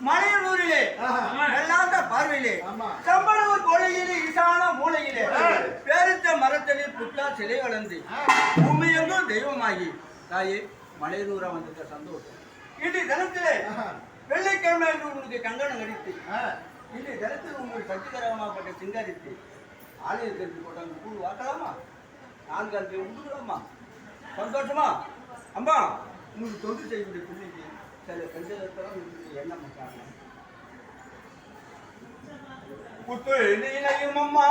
மலையனூரிலே வெள்ளாந்த பார்வையிலே சம்பளூர் கொலையிலே ஈசான மூலையிலே பேரித்த மரத்தடில் புத்தா சிலை வளர்ந்து உண்மையெங்கும் தெய்வமாகி தாயே மலையனூரா வந்திருக்க சந்தோஷம். இன்றைய தினத்திலே வெள்ளைக்கிழமை என்று உங்களுக்கு கங்கணம் கடித்து இன்றைய தினத்தில் உங்களுக்கு சக்திகரமாப்பட்ட சிங்காரித்து ஆலயத்திற்கு போட்டாங்க பூ வாக்கலாமா 4 அஞ்சு உண்டுக்கலாமா சந்தோஷமா அம்மா உங்களுக்கு தொண்டு செய்யக்கூடிய பிள்ளைக்கு சில கஞ்சலாம் எண்ணம் பண்ணாங்க புத்து நீனையும் அம்மா